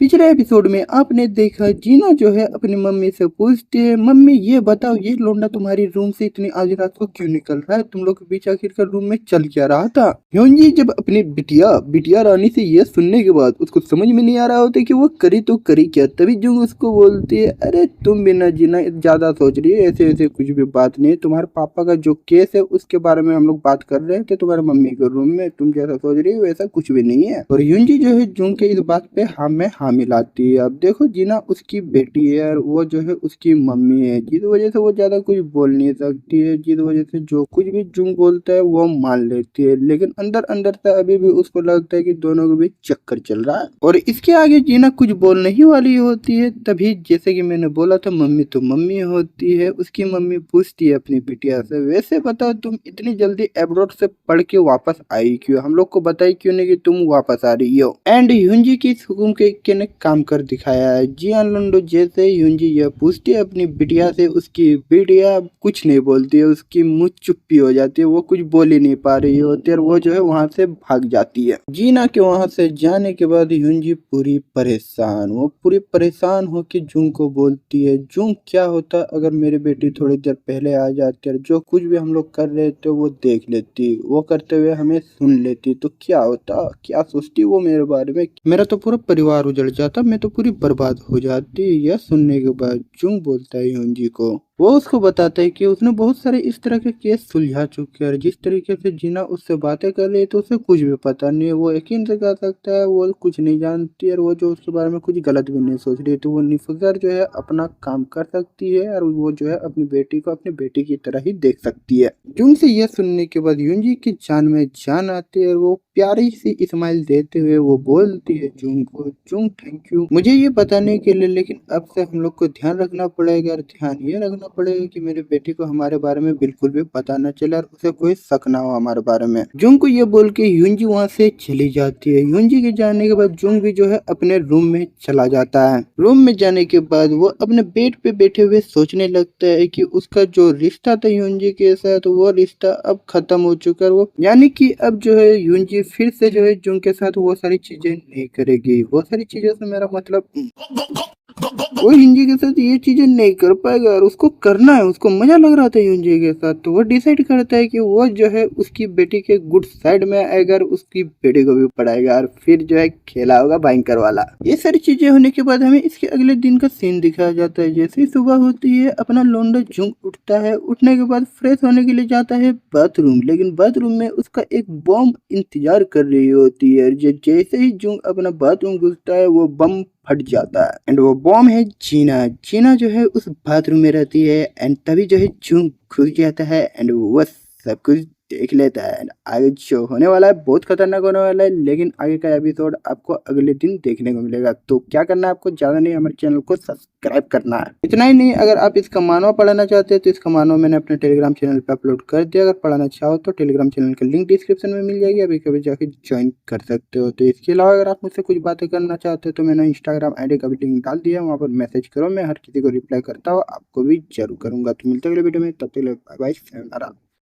पिछले एपिसोड में आपने देखा जीना जो है अपनी मम्मी से पूछती है, मम्मी ये बताओ ये लौंडा तुम्हारी रूम से इतनी आधी रात को क्यों निकल रहा है, तुम लोग के बीच आखिर कर रूम में चल क्या रहा था। ह्योनजी जब अपनी बिटिया बिटिया रानी से ये सुनने के बाद उसको समझ में नहीं आ रहा होता कि वो करी तो करी क्या, तभी जुंग उसको बोलती है, अरे तुम बिना जीना ज्यादा सोच रही है, ऐसे ऐसे कुछ भी बात नहीं है, तुम्हारे पापा का जो केस है उसके बारे में हम लोग बात कर रहे थे तुम्हारे मम्मी के रूम में, तुम जैसा सोच रही हो वैसा कुछ भी नहीं है। और ह्योनजी जो है जुंग के इस बात पे हाँ में हाँ मिलाती है। अब देखो जीना उसकी बेटी है और वो जो है उसकी मम्मी है, जिस वजह से वो ज्यादा कुछ बोल नहीं सकती है, जिस वजह से जो कुछ भी जुंग बोलता है वो मान लेती है, लेकिन अंदर अंदर से अभी भी उसको लगता है कि दोनों के बीच चक्कर चल रहा है। और इसके आगे जीना कुछ बोलने ही वाली होती है, तभी जैसे कि मैंने बोला था मम्मी तो मम्मी होती है, उसकी मम्मी पूछती है अपनी बिटिया से, वैसे बताओ तुम इतनी जल्दी एब्रोड से पढ़ के वापस आई क्यों, हम लोग को बताई क्यों नहीं कि तुम वापस आ रही हो। एंड ह्योनजी की इस हुक्म के ने काम कर दिखाया है। जियान लंडो जैसे ह्योनजी यह पूछती है अपनी बिटिया से, उसकी बिटिया कुछ नहीं बोलती है, उसकी मुंह चुप्पी हो जाती है, वो कुछ बोल ही नहीं पा रही होती है और वो जो है वहां से भाग जाती है। जीना के वहां से जाने के बाद ह्योनजी पूरी परेशान, वो पूरी परेशान होकर जुंग को बोलती है, जुंग क्या होता अगर मेरी बेटी थोड़ी देर पहले आ जाती और जो कुछ भी हम लोग कर रहे थे वो देख लेती, वो करते हुए हमें सुन लेती तो क्या होता, क्या सोचती वो मेरे बारे में, मेरा तो पूरा परिवार उजड़ जाता, मैं तो पूरी बर्बाद हो जाती। यह सुनने के बाद जुंग बोलता है ह्योनजी को, वो उसको बताता है कि उसने बहुत सारे इस तरह के केस सुलझा चुके हैं और जिस तरीके से जीना उससे बातें कर रही है तो उसे कुछ भी पता नहीं है, वो यकीन से कह सकता है वो कुछ नहीं जानती और वो जो उसके बारे में कुछ गलत भी नहीं सोच रही, तो वो निफगर जो है अपना काम कर सकती है और वो जो है अपनी बेटी को अपनी बेटी की तरह ही देख सकती है। जुंग से यह सुनने के बाद ह्योनजी की जान में जान आती है और वो प्यारी सी इस्माइल देते हुए वो बोलती है जुंग को, जुंग थैंक यू मुझे ये बताने के लिए, लेकिन अब से हम लोग को ध्यान रखना पड़ेगा और ध्यान ये रखना पड़ेगा कि मेरी बेटी को हमारे बारे में बिल्कुल भी पता न चले और उसे कोई शक ना हो हमारे बारे में। जुंग को ये बोल के ह्योनजी वहाँ से चली जाती है। ह्योनजी के जाने के बाद जुंग भी जो है अपने रूम में चला जाता है। रूम में जाने के बाद वो अपने बेड पे बैठे हुए सोचने लगता है कि उसका जो रिश्ता था ह्योनजी के साथ वो रिश्ता अब खत्म हो चुका है, वो यानी कि अब जो है ह्योनजी फिर से जो है जुंग के साथ वो सारी चीजें नहीं करेगी, वो सारी चीजों से मेरा मतलब वो हिंजी के साथ ये चीजें नहीं कर पाएगा और उसको करना है, उसको मजा लग रहा था हिंजी के साथ, तो वो डिसाइड करता है कि वो जो है उसकी बेटी के गुड साइड में आएगा और उसकी बेटी को भी पढ़ाएगा और फिर जो है खेला होगा भयंकर वाला। ये सारी चीजें होने के बाद हमें इसके अगले दिन का सीन दिखाया जाता है। जैसे ही सुबह होती है अपना लौंडा जुंग उठता है, उठने के बाद फ्रेश होने के लिए जाता है बाथरूम, लेकिन बाथरूम में उसका एक बम इंतजार कर रही होती है। जैसे ही जुंग अपना बाथरूम घुसता है वो बम फट जाता है एंड वो बॉम्ब है जीना। जीना जो है उस बाथरूम में रहती है एंड तभी जो है जुंग घुस जाता है एंड वो सब कुछ देख लेता है। एंड आगे जो होने वाला है बहुत खतरनाक होने वाला है, लेकिन आगे का एपिसोड आपको अगले दिन देखने को मिलेगा। तो क्या करना है आपको, ज्यादा नहीं हमारे चैनल को सब्सक्राइब करना है, इतना ही नहीं। अगर आप इसका मानवा पढ़ना चाहते हैं तो इसका मानवा मैंने अपने टेलीग्राम चैनल पे अपलोड कर दिया, अगर पढ़ना चाहो तो टेलीग्राम चैनल का लिंक डिस्क्रिप्शन में मिल जाएगी, अभी कभी जाके ज्वाइन कर सकते हो। तो इसके अलावा अगर आप मुझसे कुछ बातें करना चाहते हो तो मैंने इंस्टाग्राम आईडी का भी लिंक डाल दिया, वहाँ पर मैसेज करो, मैं हर किसी को रिप्लाई करता हूँ, आपको भी जरूर करूंगा। तो मिलते अगले वीडियो में, तब तक बाय बाय।